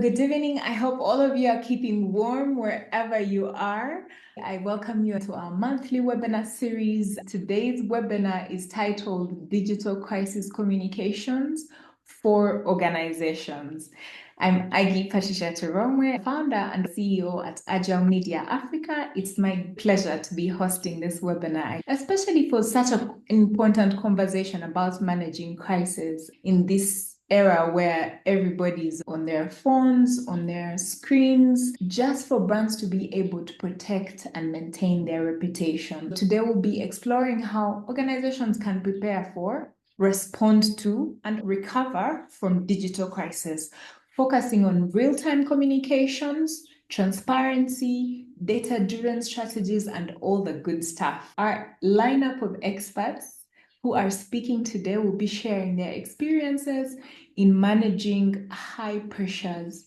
Good evening. I hope all of you are keeping warm wherever you are. I welcome you to our monthly webinar series. Today's webinar is titled Digital Crisis Communications for Organizations. I'm Agi Patricia Teromwe, founder and CEO at Agile Media Africa. It's my pleasure to be hosting this webinar, especially for such an important conversation about managing crisis in this era where everybody's on their phones, on their screens, just for brands to be able to protect and maintain their reputation. Today we'll be exploring how organizations can prepare for, respond to, and recover from digital crisis, focusing on real-time communications, transparency, data-driven strategies, and all the good stuff. Our lineup of experts who are speaking today will be sharing their experiences in managing high pressures,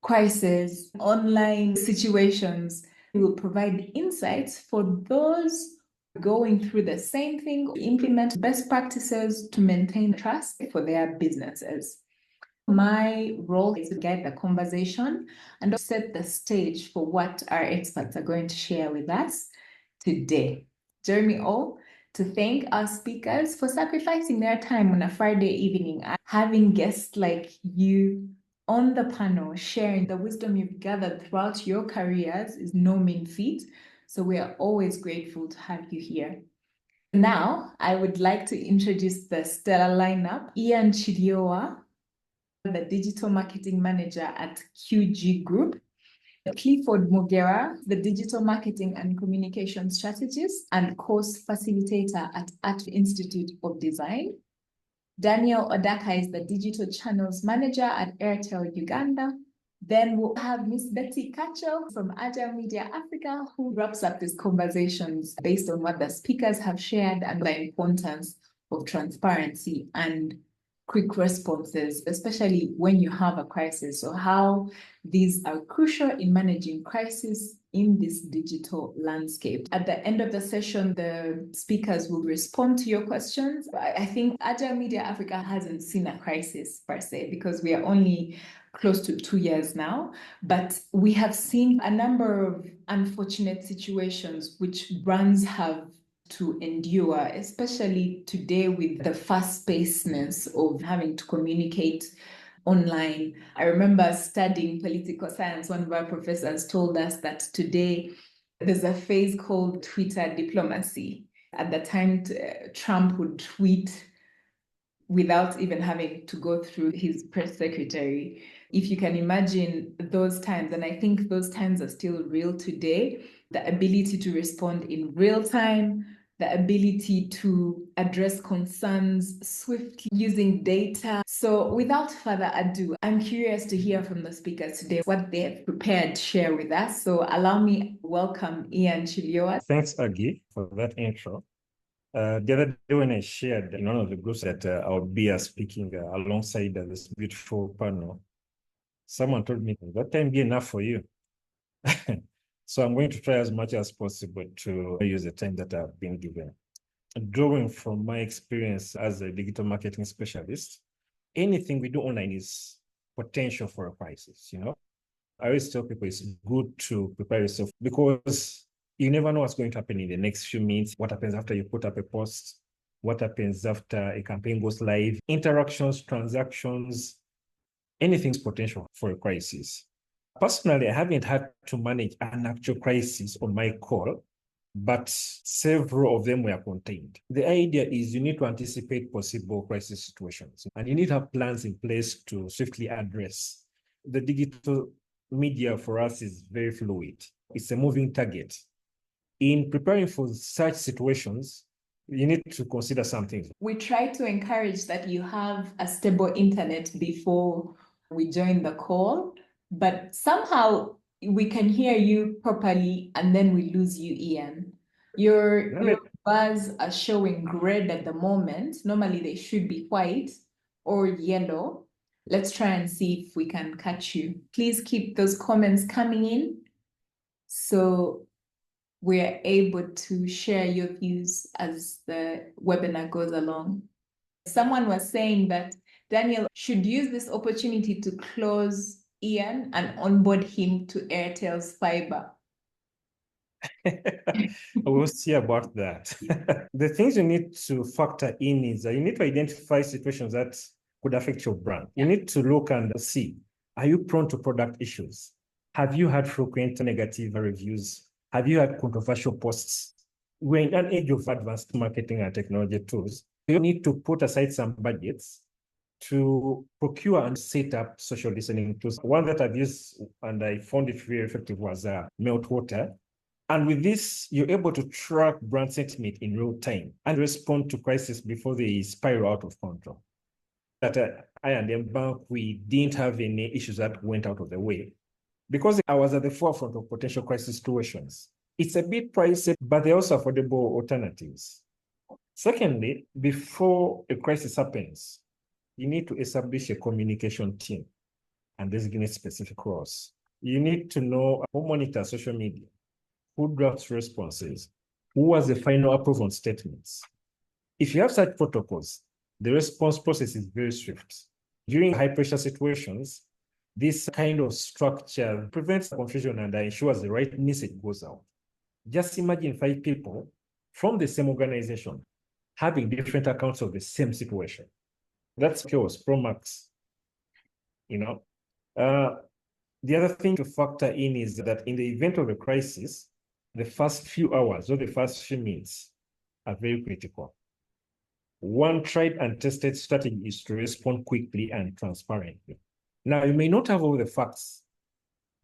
crises, online situations. We will provide insights for those going through the same thing, implement best practices to maintain trust for their businesses. My role is to guide the conversation and set the stage for what our experts are going to share with us today. Join me all to thank our speakers for sacrificing their time on a Friday evening, having guests like you on the panel, sharing the wisdom you've gathered throughout your careers is no mean feat. So we are always grateful to have you here. Now, I would like to introduce the stellar lineup. Ian Kiryowa, the Digital Marketing Manager at QG Group. Clifford Mugerwa, the Digital Marketing and Communication Strategist and Course Facilitator at Art Institute of Design. Daniel Odaka is the Digital Channels Manager at Airtel Uganda. Then we'll have Miss Betty Kakyo from Agile Media Africa, who wraps up these conversations based on what the speakers have shared and the importance of transparency and quick responses, especially when you have a crisis. So how these are crucial in managing crisis in this digital landscape. At the end of the session, the speakers will respond to your questions. I think Agile Media Africa hasn't seen a crisis per se, because we are only close to 2 years now, but we have seen a number of unfortunate situations which brands have to endure, especially today with the fast-pacedness of having to communicate online. I remember studying political science. One of our professors told us that today there's a phase called Twitter diplomacy. At the time, Trump would tweet without even having to go through his press secretary. If you can imagine those times, and I think those times are still real today, the ability to respond in real time, the ability to address concerns swiftly using data. So without further ado, I'm curious to hear from the speakers today what they have prepared to share with us. So allow me to welcome Ian Kiryowa. Thanks, Agi, for that intro. The other day when I shared in one of the groups that I would be speaking alongside this beautiful panel, someone told me, that time be enough for you. So I'm going to try as much as possible to use the time that I've been given. Drawing from my experience as a digital marketing specialist, anything we do online is potential for a crisis, you know? I always tell people it's good to prepare yourself because you never know what's going to happen in the next few minutes, what happens after you put up a post, what happens after a campaign goes live, interactions, transactions, anything's potential for a crisis. Personally, I haven't had to manage an actual crisis on my call, but several of them were contained. The idea is you need to anticipate possible crisis situations, and you need to have plans in place to swiftly address. The digital media for us is very fluid. It's a moving target. In preparing for such situations, you need to consider some things. We try to encourage that you have a stable internet before we join the call, but somehow we can hear you properly and then we lose you, Ian. Your bars are showing red at the moment. Normally they should be white or yellow. Let's try and see if we can catch you. Please keep those comments coming in so we're able to share your views as the webinar goes along. Someone was saying that Daniel should use this opportunity to close Ian and onboard him to Airtel's fiber? We'll see about that. The things you need to factor in is that you need to identify situations that could affect your brand. You need to look and see, are you prone to product issues? Have you had frequent negative reviews? Have you had controversial posts? We're in an age of advanced marketing and technology tools. You need to put aside some budgets to procure and set up social listening tools. One that I've used and I found it very effective was Meltwater. And with this, you're able to track brand sentiment in real time and respond to crises before they spiral out of control. At I&M Bank, we didn't have any issues that went out of the way because I was at the forefront of potential crisis situations. It's a bit pricey, but they're also affordable alternatives. Secondly, before a crisis happens, you need to establish a communication team and designate specific roles. You need to know who monitors social media, who drafts responses, who has the final approval on statements. If you have such protocols, the response process is very swift. During high-pressure situations, this kind of structure prevents confusion and ensures the right message goes out. Just imagine 5 people from the same organization having different accounts of the same situation. That's chaos, pro max. The other thing to factor in is that in the event of a crisis, the first few hours or the first few minutes are very critical. One tried and tested strategy is to respond quickly and transparently. Now, you may not have all the facts,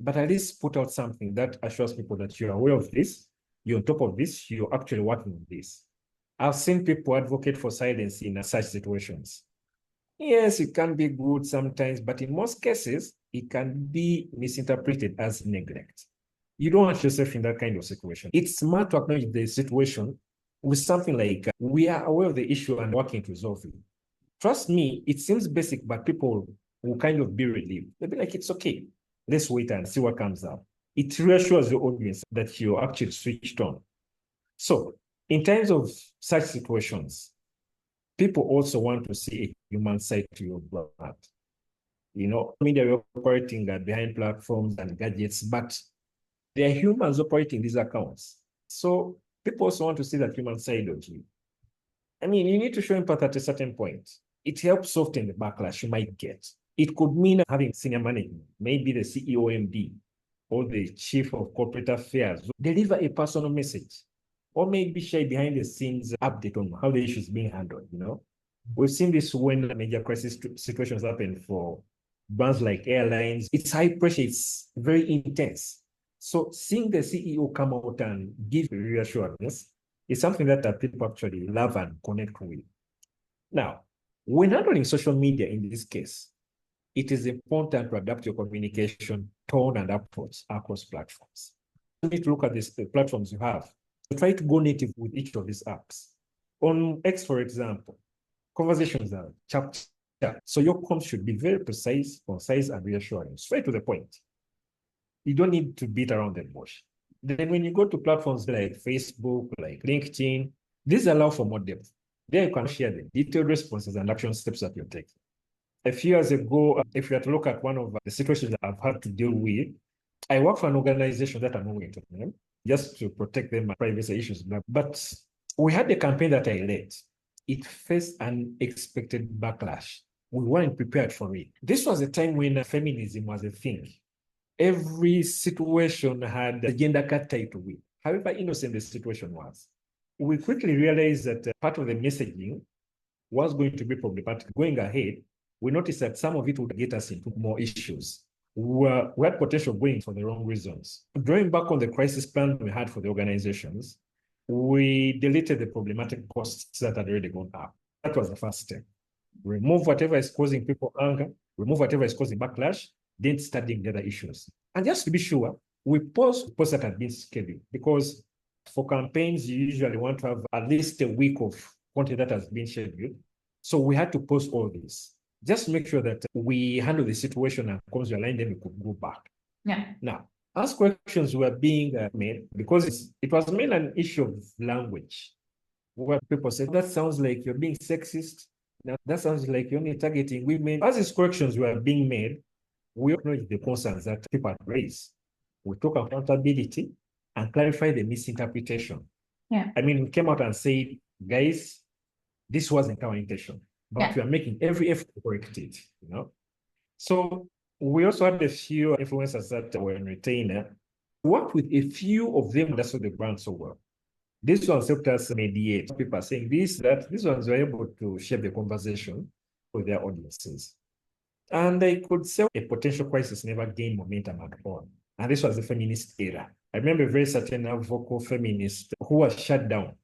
but at least put out something that assures people that you're aware of this, you're on top of this, you're actually working on this. I've seen people advocate for silence in such situations. Yes, it can be good sometimes, but in most cases, it can be misinterpreted as neglect. You don't want yourself in that kind of situation. It's smart to acknowledge the situation with something like, we are aware of the issue and working to resolve it. Trust me, it seems basic, but people will kind of be relieved. They'll be like, it's okay. Let's wait and see what comes up. It reassures your audience that you're actually switched on. So in terms of such situations, people also want to see a human side to your brand. Media are operating behind platforms and gadgets, but there are humans operating these accounts. So people also want to see that human side of you. You need to show empathy at a certain point. It helps soften the backlash you might get. It could mean having senior management, maybe the CEO MD or the chief of corporate affairs, deliver a personal message, or maybe share behind the scenes update on how the issue is being handled. We've seen this when major crisis situations happen for brands like airlines. It's high pressure, it's very intense. So seeing the CEO come out and give reassurance is something that people actually love and connect with. Now, when handling social media in this case, it is important to adapt your communication tone and approach across platforms. You need to look at the platforms you have. So try to go native with each of these apps. On X, for example, conversations are chapter. So your comms should be very precise, concise, and reassuring, straight to the point. You don't need to beat around the bush. Then when you go to platforms like Facebook, like LinkedIn, these allow for more depth. There you can share the detailed responses and action steps that you're taking. A few years ago, if you had to look at one of the situations that I've had to deal with, I work for an organization that I'm not going to name, just to protect them privacy issues. But we had a campaign that I led. It faced unexpected backlash. We weren't prepared for it. This was a time when feminism was a thing. Every situation had a gender cut tied to it. However innocent the situation was, we quickly realized that part of the messaging was going to be problematic. Going ahead, we noticed that some of it would get us into more issues. We had potential going for the wrong reasons. Drawing back on the crisis plan we had for the organizations, we deleted the problematic posts that had already gone up. That was the first step. Remove whatever is causing people anger, remove whatever is causing backlash, then studying the other issues. And just to be sure, we post posts that have been scheduled, because for campaigns, you usually want to have at least a week of content that has been scheduled. So we had to post all this. Just make sure that we handle the situation and once we align, then we could go back. Yeah. Now, as questions were being made, because it was mainly an issue of language, where people said, that sounds like you're being sexist. Now, that sounds like you're only targeting women. As these corrections were being made, we acknowledge the concerns that people raise. We talk accountability and clarify the misinterpretation. Yeah. I mean, we came out and said, guys, this wasn't our intention, but we are making every effort to correct it, you know? So we also had a few influencers that were in retainer. Worked with a few of them that's what the brand so well. This ones helped us mediate. People are saying this, that. These ones were able to shape the conversation with their audiences. And they could say a potential crisis never gained momentum at all. And this was the feminist era. I remember a very certain vocal feminist who was shut down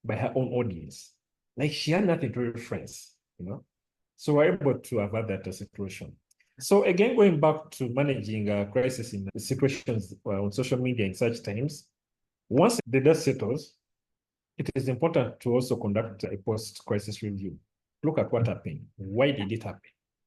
by her own audience. Like she had nothing to reference, you know? So we're able to avert that situation. So again, going back to managing crisis in situations on social media in such times, once the dust settles, it is important to also conduct a post-crisis review. Look at what happened. Why did it happen?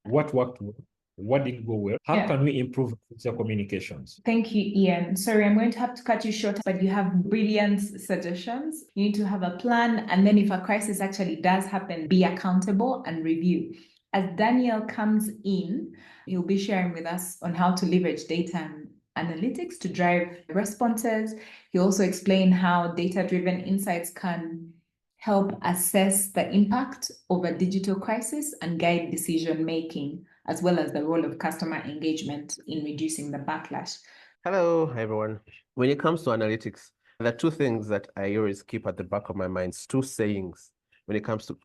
What worked well? What didn't go well? How can we improve future communications? Thank you, Ian. Sorry, I'm going to have to cut you short, but you have brilliant suggestions. You need to have a plan, and then if a crisis actually does happen, be accountable and review. As Daniel comes in, he'll be sharing with us on how to leverage data and analytics to drive responses. He'll also explain how data-driven insights can help assess the impact of a digital crisis and guide decision-making, as well as the role of customer engagement in reducing the backlash. Hello, everyone. When it comes to analytics, there are two things that I always keep at the back of my mind, two sayings when it comes to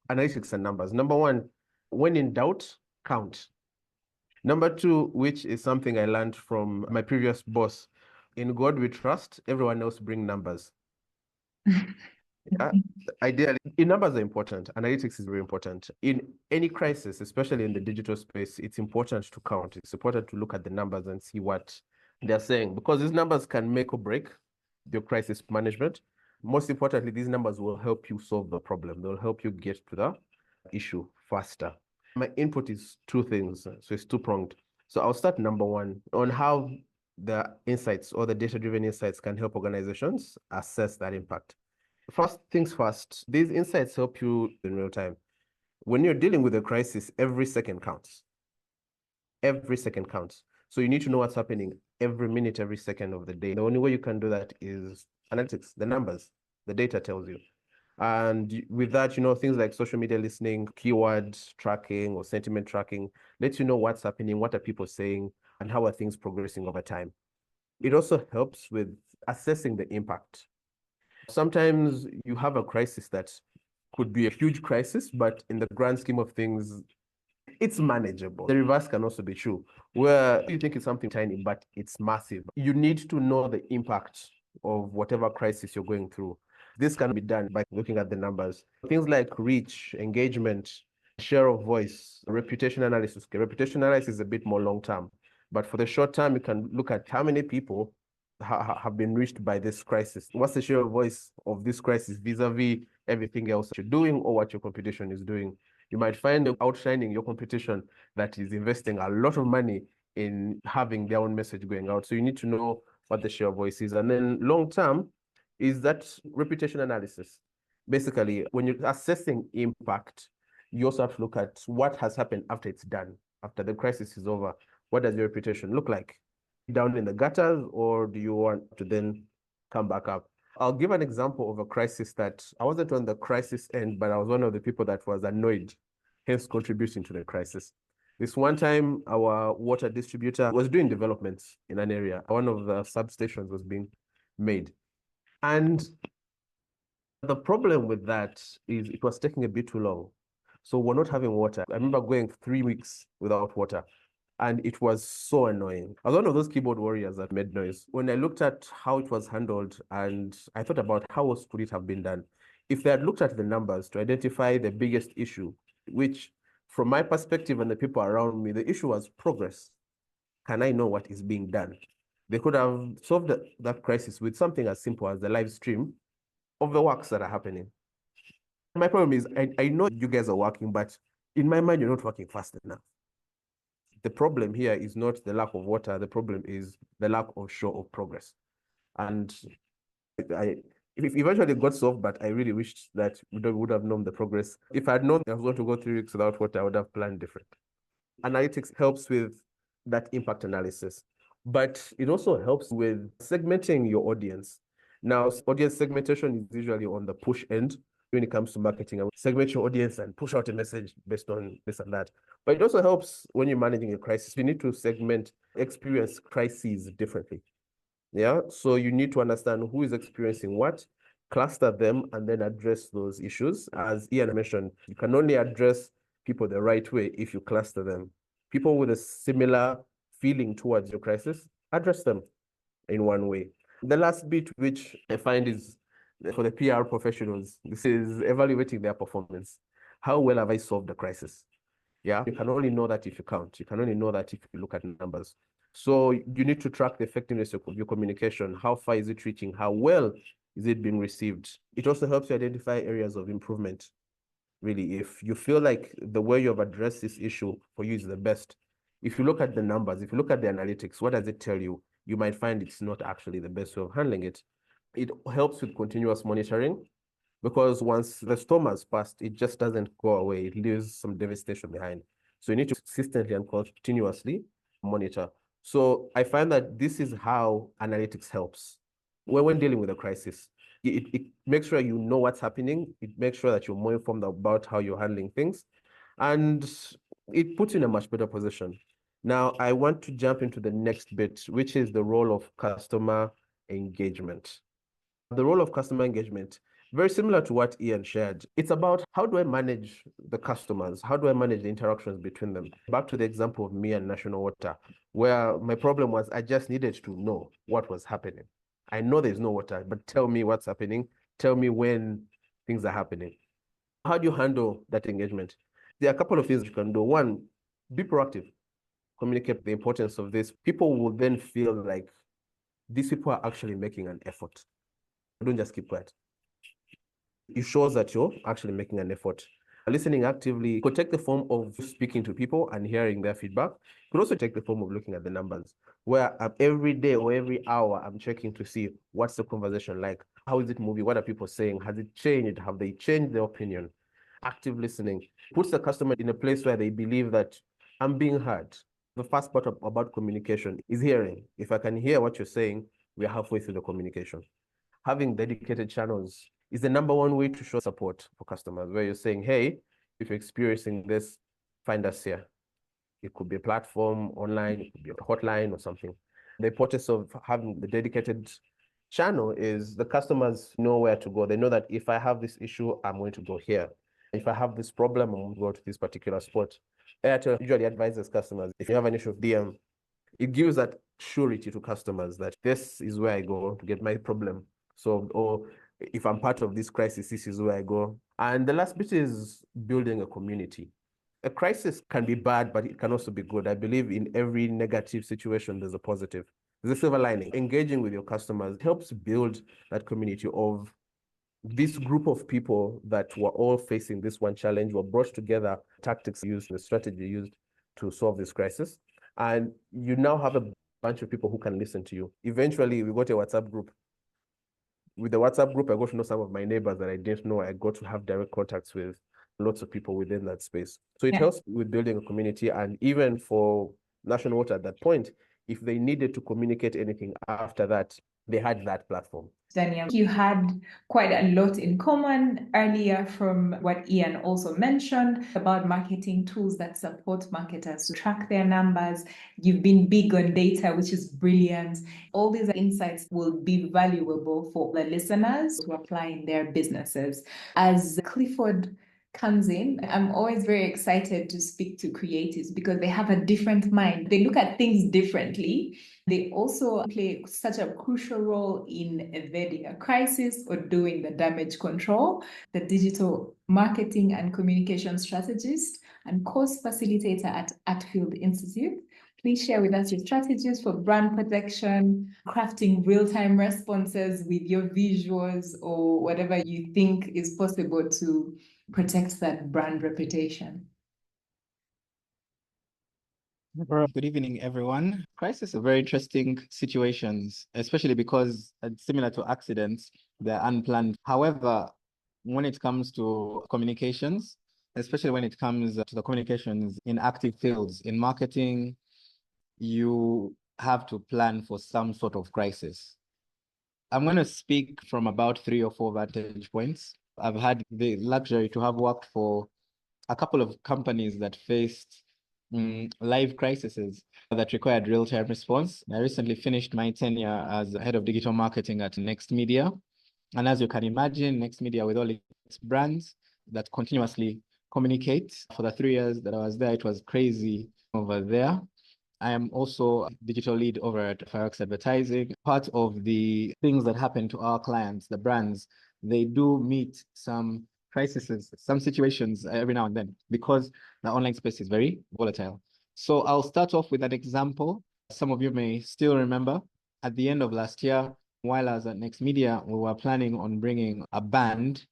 analytics and numbers. Number one, when in doubt, count. Number two, which is something I learned from my previous boss, in God we trust, everyone else bring numbers. Ideally, numbers are important. Analytics is very important. In any crisis, especially in the digital space, it's important to count. It's important to look at the numbers and see what they're saying, because these numbers can make or break your crisis management. Most importantly, these numbers will help you solve the problem. They'll help you get to the issue faster. My input is two things, so it's two-pronged. So I'll start number one on how the insights or the data-driven insights can help organizations assess that impact. First things first, these insights help you in real time. When you're dealing with a crisis, every second counts. Every second counts. So you need to know what's happening every minute, every second of the day. The only way you can do that is analytics, the numbers, the data tells you. And with that, things like social media listening, keyword tracking or sentiment tracking, lets you know what's happening, what are people saying, and how are things progressing over time. It also helps with assessing the impact. Sometimes you have a crisis that could be a huge crisis, but in the grand scheme of things, it's manageable. The reverse can also be true, where you think it's something tiny, but it's massive. You need to know the impact of whatever crisis you're going through. This can be done by looking at the numbers. Things like reach, engagement, share of voice, reputation analysis. Okay, reputation analysis is a bit more long-term, but for the short term, you can look at how many people have been reached by this crisis. What's the share of voice of this crisis vis-a-vis everything else you're doing or what your competition is doing? You might find outshining your competition that is investing a lot of money in having their own message going out. So you need to know what the share of voice is. And then long-term is that reputation analysis. Basically, when you're assessing impact, you also have to look at what has happened after it's done, after the crisis is over. What does your reputation look like? Down in the gutters, or do you want to then come back up? I'll give an example of a crisis that I wasn't on the crisis end, but I was one of the people that was annoyed, hence contributing to the crisis. This one time, our water distributor was doing developments in an area. One of the substations was being made. And the problem with that is it was taking a bit too long. So we're not having water. I remember going 3 weeks without water. And it was so annoying. I was one of those keyboard warriors that made noise. When I looked at how it was handled and I thought about how else could it have been done, if they had looked at the numbers to identify the biggest issue, which from my perspective and the people around me, the issue was progress. Can I know what is being done? They could have solved that crisis with something as simple as the live stream of the works that are happening. My problem is I know you guys are working, but in my mind, you're not working fast enough. The problem here is not the lack of water. The problem is the lack of show of progress. And it eventually got solved, but I really wished that we would have known the progress. If I had known I was going to go 3 weeks without water, I would have planned different. Analytics helps with that impact analysis. But it also helps with segmenting your audience. Now, audience segmentation is usually on the push end when it comes to marketing. I would segment your audience and push out a message based on this and that. But it also helps when you're managing a crisis. You need to experience crises differently. Yeah, so you need to understand who is experiencing what, cluster them, and then address those issues. As Ian mentioned, you can only address people the right way if you cluster them. People with a similar feeling towards your crisis, address them in one way. The last bit, which I find is for the PR professionals, this is evaluating their performance. How well have I solved the crisis? Yeah, you can only know that if you count. You can only know that if you look at numbers. So you need to track the effectiveness of your communication. How far is it reaching? How well is it being received? It also helps you identify areas of improvement. Really, if you feel like the way you have addressed this issue for you is the best, if you look at the numbers, if you look at the analytics, what does it tell you? You might find it's not actually the best way of handling it. It helps with continuous monitoring, because once the storm has passed, it just doesn't go away. It leaves some devastation behind. So you need to consistently and continuously monitor. So I find that this is how analytics helps. When dealing with a crisis, it makes sure you know what's happening. It makes sure that you're more informed about how you're handling things. And it puts you in a much better position. Now, I want to jump into the next bit, which is the role of customer engagement. The role of customer engagement, very similar to what Ian shared. It's about how do I manage the customers? How do I manage the interactions between them? Back to the example of me and National Water, where my problem was I just needed to know what was happening. I know there's no water, but tell me what's happening. Tell me when things are happening. How do you handle that engagement? There are a couple of things you can do. One, be proactive. Communicate the importance of this. People will then feel like these people are actually making an effort. Don't just keep quiet. It shows that you're actually making an effort. Listening actively could take the form of speaking to people and hearing their feedback. It could also take the form of looking at the numbers, where every day or every hour, I'm checking to see what's the conversation like. How is it moving? What are people saying? Has it changed? Have they changed their opinion? Active listening puts the customer in a place where they believe that I'm being heard. The first part about communication is hearing. If I can hear what you're saying, we're halfway through the communication. Having dedicated channels is the number one way to show support for customers, where you're saying, hey, if you're experiencing this, find us here. It could be a platform online, it could be a hotline or something. The importance of having the dedicated channel is the customers know where to go. They know that if I have this issue, I'm going to go here. If I have this problem, I'm going to go to this particular spot. Airtel usually advises customers, if you have an issue with DM, it gives that surety to customers that this is where I go to get my problem solved, or if I'm part of this crisis, this is where I go. And the last bit is building a community. A crisis can be bad, but it can also be good. I believe in every negative situation, there's a positive. There's a silver lining. Engaging with your customers helps build that community of this group of people that were all facing this one challenge, were brought together, tactics used, the strategy used to solve this crisis. And you now have a bunch of people who can listen to you. Eventually, we got a WhatsApp group. With the WhatsApp group, I got to know some of my neighbors that I didn't know. I got to have direct contacts with lots of people within that space. So it helps with building a community. And even for National Water at that point, if they needed to communicate anything after that, they had that platform. Daniel, you had quite a lot in common earlier from what Ian also mentioned about marketing tools that support marketers to track their numbers. You've been big on data, which is brilliant. All these insights will be valuable for the listeners to apply in their businesses. As Clifford comes in, I'm always very excited to speak to creatives because they have a different mind. They look at things differently. They also play such a crucial role in evading a crisis or doing the damage control. The digital marketing and communication strategist and course facilitator at Atfield Institute. Please share with us your strategies for brand protection, crafting real-time responses with your visuals or whatever you think is possible to protect that brand reputation. Good evening, everyone. Crises are very interesting situations, especially because, similar to accidents, they're unplanned. However, when it comes to communications, especially when it comes to the communications in active fields, in marketing, you have to plan for some sort of crisis. I'm going to speak from about 3 or 4 vantage points. I've had the luxury to have worked for a couple of companies that faced live crises that required real-time response. I recently finished my tenure as head of digital marketing at Next Media. And as you can imagine, Next Media, with all its brands that continuously communicate, for the 3 years that I was there, it was crazy over there. I am also a digital lead over at Fireworks Advertising. Part of the things that happen to our clients, the brands, they do meet some crises, some situations every now and then, because the online space is very volatile. So I'll start off with an example. Some of you may still remember, at the end of last year, while I was at Next Media, we were planning on bringing a band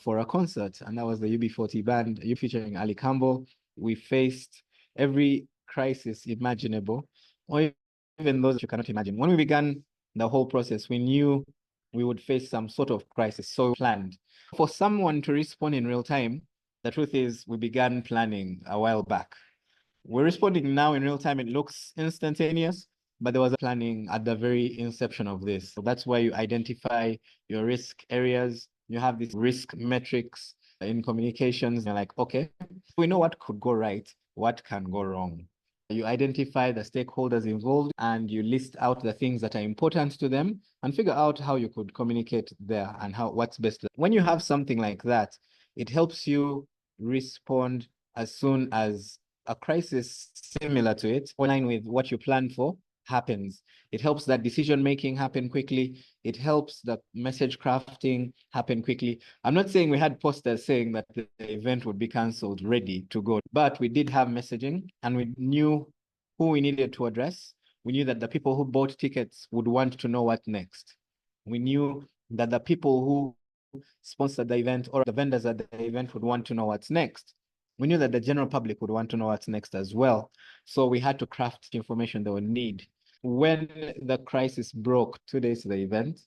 for a concert, and that was the UB40 band, featuring Ali Campbell. We faced every crisis imaginable, or even those you cannot imagine. When we began the whole process, we knew we would face some sort of crisis, so we planned. For someone to respond in real time, the truth is we began planning a while back. We're responding now in real time. It looks instantaneous, but there was a planning at the very inception of this. So that's why you identify your risk areas. You have these risk metrics in communications. You're like, okay, we know what could go right, what can go wrong. You identify the stakeholders involved and you list out the things that are important to them and figure out how you could communicate there and what's best. When you have something like that, it helps you respond as soon as a crisis similar to it, in line with what you plan for, happens. It helps that decision-making happen quickly. It helps the message crafting happen quickly. I'm not saying we had posters saying that the event would be canceled, ready to go, but we did have messaging and we knew who we needed to address. We knew that the people who bought tickets would want to know what next. We knew that the people who sponsored the event or the vendors at the event would want to know what's next. We knew that the general public would want to know what's next as well. So we had to craft information they would need. When the crisis broke 2 days to the event,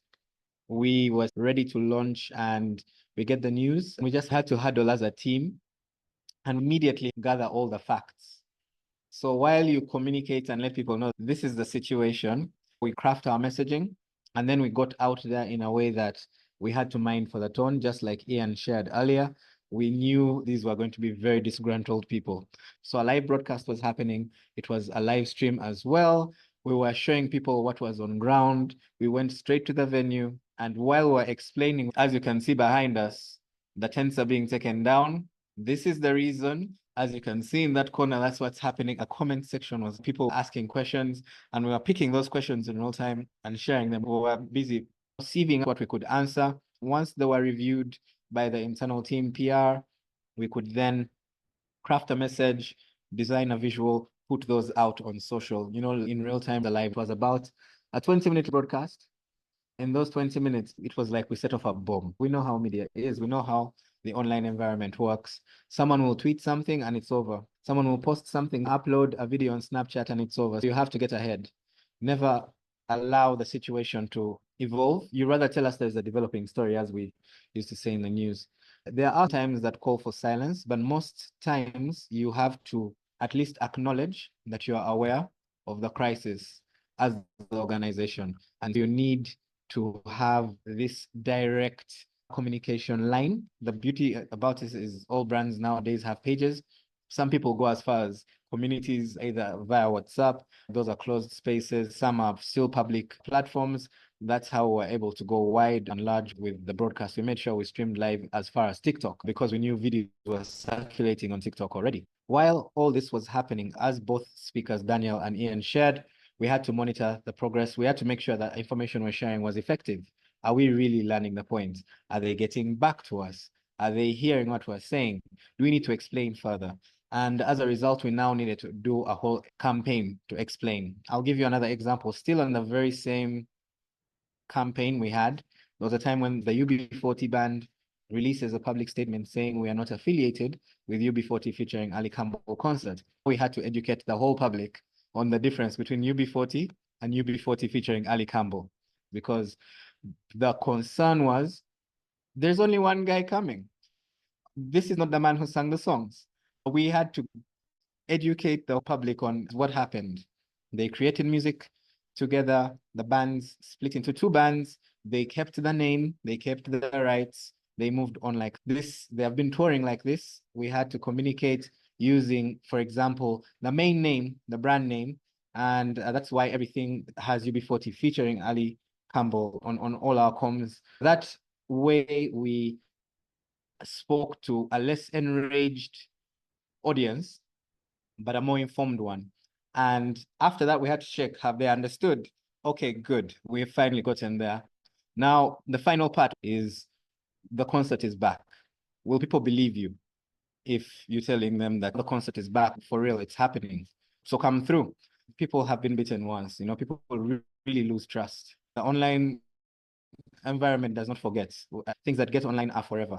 we were ready to launch and we get the news. We just had to huddle as a team and immediately gather all the facts. So while you communicate and let people know this is the situation, we craft our messaging and then we got out there in a way that we had to mind for the tone, just like Ian shared earlier. We knew these were going to be very disgruntled people. So a live broadcast was happening. It was a live stream as well. We were showing people what was on ground. We went straight to the venue. And while we're explaining, as you can see behind us, the tents are being taken down. This is the reason. As you can see in that corner, that's what's happening. A comment section was people asking questions, and we were picking those questions in real time and sharing them. We were busy receiving what we could answer. Once they were reviewed by the internal team PR, we could then craft a message, design a visual, put those out on social. You know, in real time, the live was about a 20-minute broadcast. In those 20 minutes, it was like we set off a bomb. We know how media is. We know how the online environment works. Someone will tweet something and it's over. Someone will post something, upload a video on Snapchat and it's over. So you have to get ahead. Never allow the situation to evolve. You rather tell us there's a developing story, as we used to say in the news. There are times that call for silence, but most times you have to at least acknowledge that you are aware of the crisis as the organization. And you need to have this direct communication line. The beauty about this is all brands nowadays have pages. Some people go as far as communities, either via WhatsApp. Those are closed spaces. Some are still public platforms. That's how we're able to go wide and large with the broadcast. We made sure we streamed live as far as TikTok because we knew videos were circulating on TikTok already. While all this was happening, as both speakers, Daniel and Ian, shared, we had to monitor the progress. We had to make sure that information we're sharing was effective. Are we really learning the point? Are they getting back to us? Are they hearing what we're saying? Do we need to explain further? And as a result, we now needed to do a whole campaign to explain. I'll give you another example. Still on the very same campaign we had, there was a time when the UB40 band releases a public statement saying we are not affiliated with UB40 featuring Ali Campbell concert. We had to educate the whole public on the difference between UB40 and UB40 featuring Ali Campbell, because the concern was there's only one guy coming. This is not the man who sang the songs. We had to educate the public on what happened. They created music together. The bands split into two bands. They kept the name, they kept the rights, they moved on like this. They have been touring like this. We had to communicate using, for example, the main name, the brand name, and that's why everything has UB40 featuring Ali Campbell on all our comms. That way we spoke to a less enraged audience, but a more informed one. And after that, we had to check, have they understood? Okay, good. We've finally gotten there. Now, the final part is the concert is back. Will people believe you if you're telling them that the concert is back for real, it's happening? So come through. People have been bitten once, people really lose trust. The online environment does not forget. Things that get online are forever.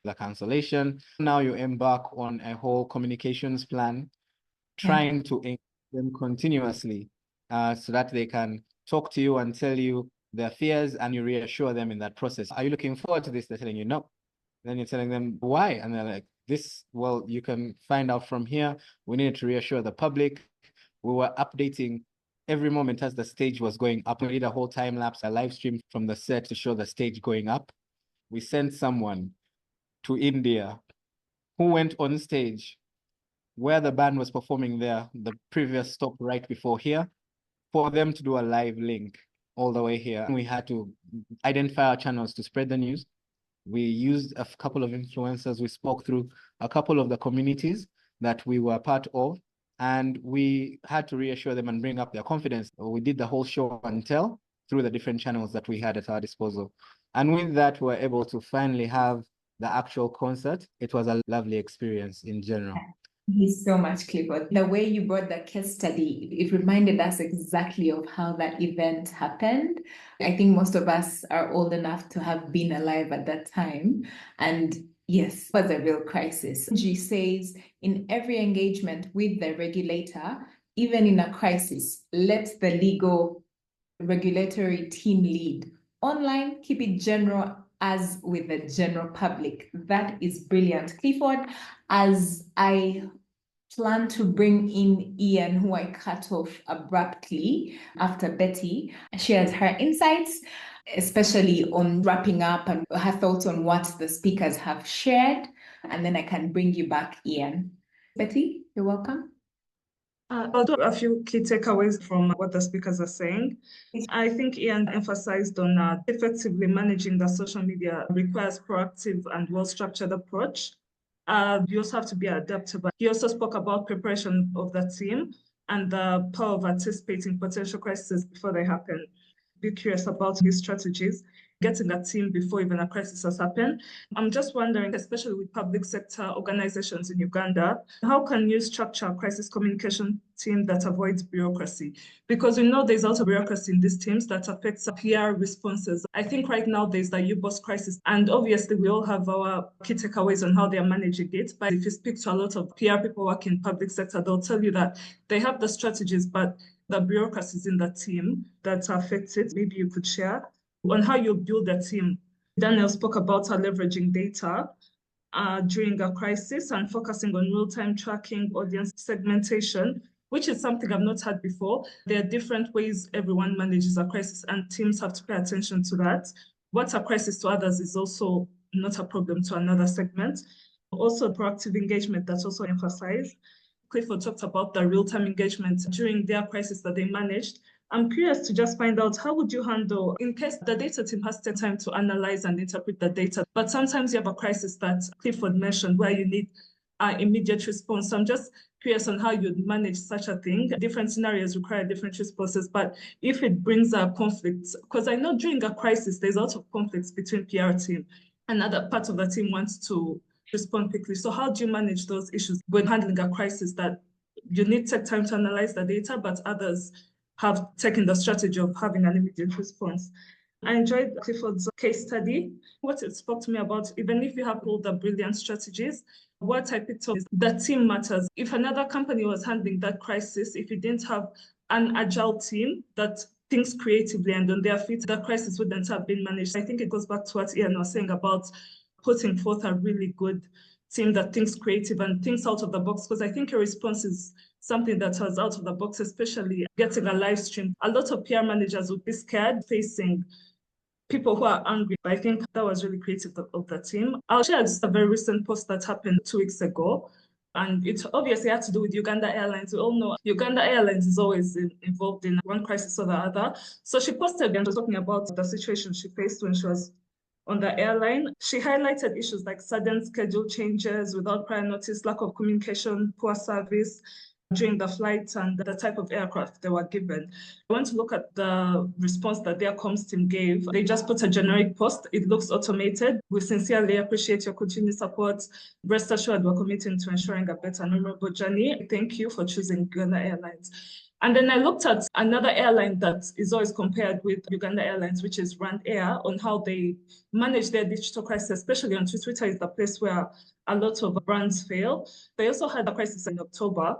The cancellation. Now you embark on a whole communications plan, trying to engage them continuously so that they can talk to you and tell you their fears, and you reassure them in that process. Are you looking forward to this? They're telling you no. Then you're telling them why, and they're like, this, well, you can find out from here. We needed to reassure the public. We were updating every moment as the stage was going up. We did a whole time lapse, a live stream from the set to show the stage going up. We sent someone to India who went on stage where the band was performing there, the previous stop right before here, for them to do a live link all the way here. We had to identify our channels to spread the news. We used a couple of influencers. We spoke through a couple of the communities that we were part of, and we had to reassure them and bring up their confidence. We did the whole show and tell through the different channels that we had at our disposal. And with that, we were able to finally have the actual concert. It was a lovely experience in general. Thank you so much, Clifford. The way you brought the case study, it reminded us exactly of how that event happened. I think most of us are old enough to have been alive at that time. And yes, it was a real crisis. G says, in every engagement with the regulator, even in a crisis, let the legal regulatory team lead. Online, keep it general as with the general public. That is brilliant. Clifford, as I plan to bring in Ian, who I cut off abruptly after Betty shares her insights, especially on wrapping up and her thoughts on what the speakers have shared. And then I can bring you back, Ian. Betty, you're welcome. I'll do a few key takeaways from what the speakers are saying. I think Ian emphasized on effectively managing the social media requires proactive and well-structured approach. You also have to be adaptable. He also spoke about preparation of the team and the power of anticipating potential crises before they happen. Be curious about his strategies, getting a team before even a crisis has happened. I'm just wondering, especially with public sector organizations in Uganda, how can you structure a crisis communication team that avoids bureaucracy? Because we know there's also bureaucracy in these teams that affects PR responses. I think right now there's the UBOS crisis, and obviously we all have our key takeaways on how they are managing it. But if you speak to a lot of PR people working in public sector, they'll tell you that they have the strategies, but the bureaucracies in the team that are affected. Maybe you could share on how you build a team. Daniel spoke about leveraging data during a crisis and focusing on real-time tracking, audience segmentation, which is something I've not had before. There are different ways everyone manages a crisis, and teams have to pay attention to that. What's a crisis to others is also not a problem to another segment. Also, proactive engagement, that's also emphasized. Clifford talked about the real-time engagement during their crisis that they managed. I'm curious to just find out, how would you handle, in case the data team has to take time to analyze and interpret the data, but sometimes you have a crisis that Clifford mentioned where you need an immediate response. So I'm just curious on how you'd manage such a thing. Different scenarios require different responses, but if it brings a conflict, because I know during a crisis, there's a lot of conflicts between PR team. Another part of the team wants to respond quickly. So how do you manage those issues when handling a crisis that you need to take time to analyze the data, but others have taken the strategy of having an immediate response? I enjoyed Clifford's case study. What it spoke to me about, even if you have all the brilliant strategies, what I picked up is the team matters. If another company was handling that crisis, if you didn't have an agile team that thinks creatively and on their feet, the crisis wouldn't have been managed. I think it goes back to what Ian was saying about putting forth a really good team that thinks creative and thinks out of the box, because I think a response is something that was out of the box, especially getting a live stream. A lot of PR managers would be scared facing people who are angry. But I think that was really creative of the team. I'll share just a very recent post that happened 2 weeks ago. And it obviously had to do with Uganda Airlines. We all know Uganda Airlines is always involved in one crisis or the other. So she posted and was talking about the situation she faced when she was on the airline. She highlighted issues like sudden schedule changes without prior notice, lack of communication, poor service during the flight, and the type of aircraft they were given. I want to look at the response that their comms team gave. They just put a generic post. It looks automated. We sincerely appreciate your continued support. Rest assured, we're committing to ensuring a better and memorable journey. Thank you for choosing Uganda Airlines. And then I looked at another airline that is always compared with Uganda Airlines, which is Rand Air, on how they manage their digital crisis, especially on Twitter is the place where a lot of brands fail. They also had a crisis in October.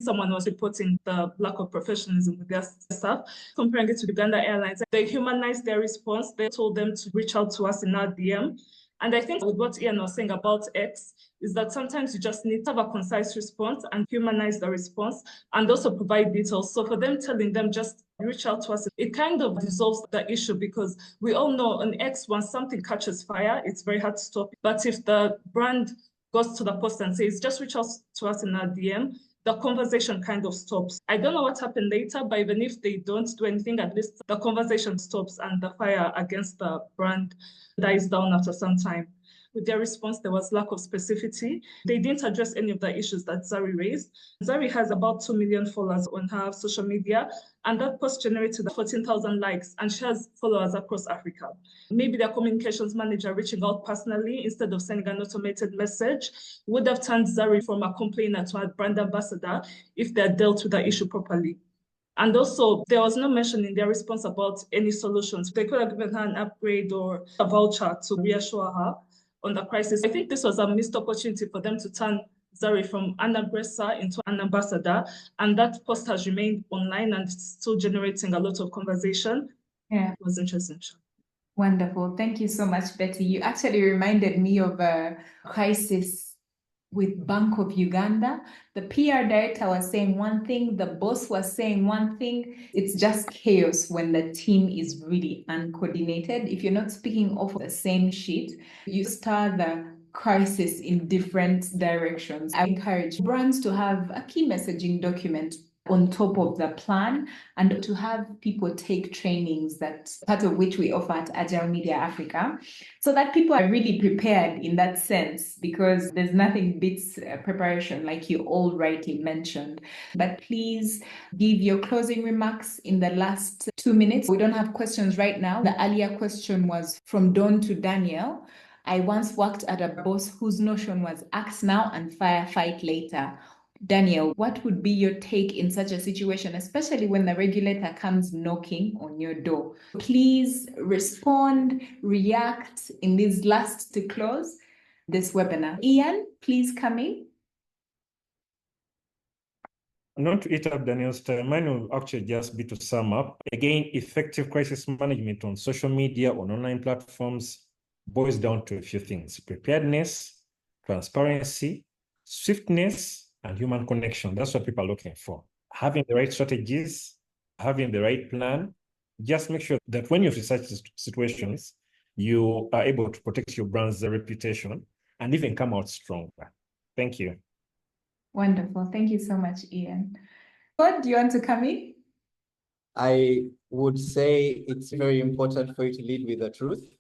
Someone was reporting the lack of professionalism with their staff, comparing it to Uganda Airlines. They humanized their response. They told them to reach out to us in our DM. And I think with what Ian was saying about X is that sometimes you just need to have a concise response and humanize the response and also provide details. So for them telling them just reach out to us, it kind of resolves the issue, because we all know on X, once something catches fire, it's very hard to stop. But if the brand goes to the post and says, just reach out to us in our DM, the conversation kind of stops. I don't know what happened later, but even if they don't do anything, at least the conversation stops and the fire against the brand dies down after some time. With their response, there was lack of specificity. They didn't address any of the issues that Zari raised. Zari has about 2 million followers on her social media, and that post generated 14,000 likes, and she has followers across Africa. Maybe their communications manager reaching out personally instead of sending an automated message would have turned Zari from a complainer to a brand ambassador if they had dealt with the issue properly. And also, there was no mention in their response about any solutions. They could have given her an upgrade or a voucher to reassure her on the crisis. I think this was a missed opportunity for them to turn Zari from an aggressor into an ambassador. And that post has remained online and still generating a lot of conversation. Yeah. It was interesting. Wonderful. Thank you so much, Betty. You actually reminded me of a crisis with Bank of Uganda. The PR director was saying one thing, the boss was saying one thing. It's just chaos when the team is really uncoordinated. If you're not speaking off the same sheet, you start the crisis in different directions. I encourage brands to have a key messaging document on top of the plan, and to have people take trainings, that part of which we offer at Agile Media Africa, so that people are really prepared in that sense, because there's nothing beats preparation, like you all rightly mentioned. But please give your closing remarks in the last 2 minutes. We don't have questions right now. The earlier question was from Dawn to Daniel. I once worked at a boss whose notion was act now and firefight later. Daniel, what would be your take in such a situation, especially when the regulator comes knocking on your door? Please respond, react in these last to close this webinar. Ian, please come in. Not to eat up Daniel's time, mine will actually just be to sum up. Again, effective crisis management on social media, on online platforms, boils down to a few things: preparedness, transparency, swiftness, and human connection. That's what people are looking for. Having the right strategies, having the right plan. Just make sure that when you have such situations, you are able to protect your brand's reputation and even come out stronger. Thank you. Wonderful. Thank you so much, Ian. What do you want to come in? I would say it's very important for you to lead with the truth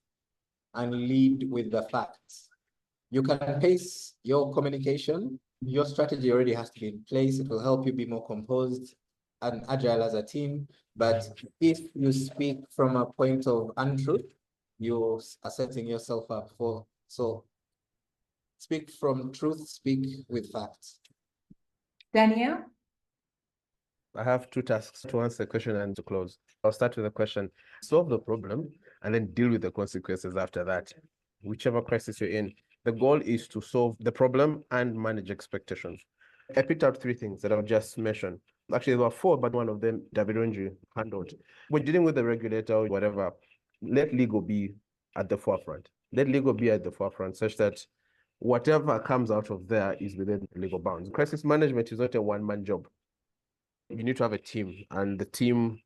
and lead with the facts. You can pace your communication. Your strategy already has to be in place. It will help you be more composed and agile as a team. But if you speak from a point of untruth, you are setting yourself up for. So speak from truth, speak with facts. Daniel? I have 2 tasks to answer the question and to close. I'll start with the question. Solve the problem and then deal with the consequences after that. Whichever crisis you're in, the goal is to solve the problem and manage expectations. I picked out 3 things that I've just mentioned. Actually, there were 4, but one of them David Onji handled. When dealing with the regulator or whatever, let legal be at the forefront. Let legal be at the forefront such that whatever comes out of there is within legal bounds. Crisis management is not a one-man job. You need to have a team, and the team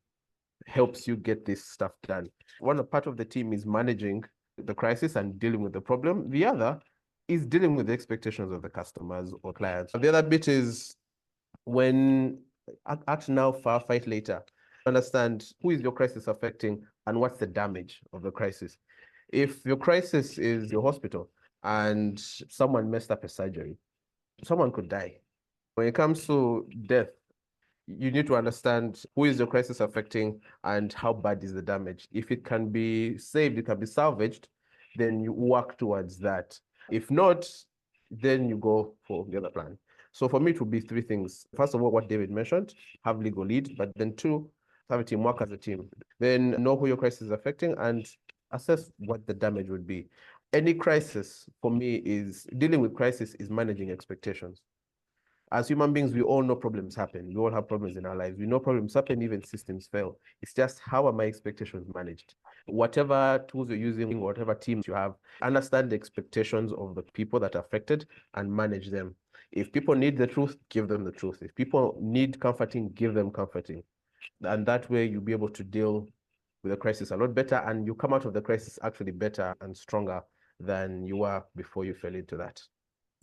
helps you get this stuff done. One part of the team is managing the crisis and dealing with the problem. The other is dealing with the expectations of the customers or clients. The other bit is when act now, fight later. Understand who is your crisis affecting and what's the damage of the crisis. If your crisis is your hospital and someone messed up a surgery, someone could die. When it comes to death, you need to understand who is your crisis affecting and how bad is the damage. If it can be saved, it can be salvaged, then you work towards that. If not, then you go for the other plan. So for me, it would be three things. First of all, what David mentioned, have legal lead, but then two, have a team, work as a team. Then know who your crisis is affecting and assess what the damage would be. Any crisis, for me, is dealing with crisis is managing expectations. As human beings, we all know problems happen. We all have problems in our lives. We know problems happen, even systems fail. It's just how are my expectations managed? Whatever tools you're using, whatever teams you have, understand the expectations of the people that are affected and manage them. If people need the truth, give them the truth. If people need comforting, give them comforting. And that way you'll be able to deal with the crisis a lot better, and you come out of the crisis actually better and stronger than you were before you fell into that.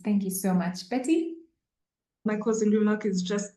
Thank you so much. Betty? My closing remark is just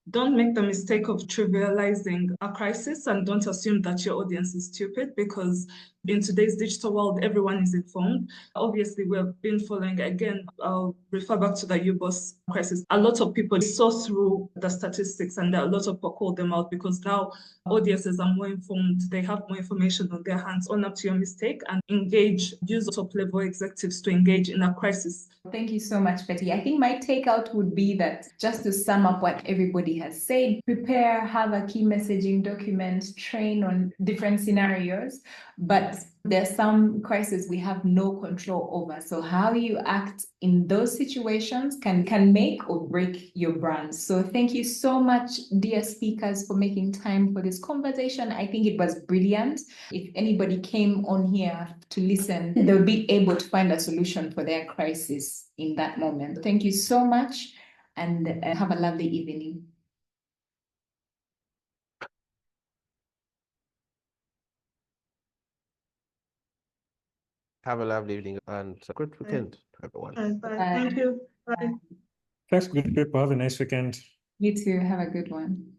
don't make the mistake of trivializing a crisis and don't assume that your audience is stupid, because in today's digital world, everyone is informed. Obviously, we have been following, again, I'll refer back to the UBOS crisis. A lot of people saw through the statistics and a lot of people called them out because now audiences are more informed. They have more information on their hands. Own up to your mistake and engage, use top-level executives to engage in a crisis. Thank you so much, Betty. I think my takeout would be that, just to sum up what everybody has said, prepare, have a key messaging document, train on different scenarios, but there's some crises we have no control over. So how you act in those situations can make or break your brand. So thank you so much, dear speakers, for making time for this conversation. I think it was brilliant. If anybody came on here to listen, they'll be able to find a solution for their crisis in that moment. Thank you so much, and have a lovely evening. Have a lovely evening and a good weekend, everyone. Bye. Thank you. Bye. Thanks, good people. Have a nice weekend. You too. Have a good one.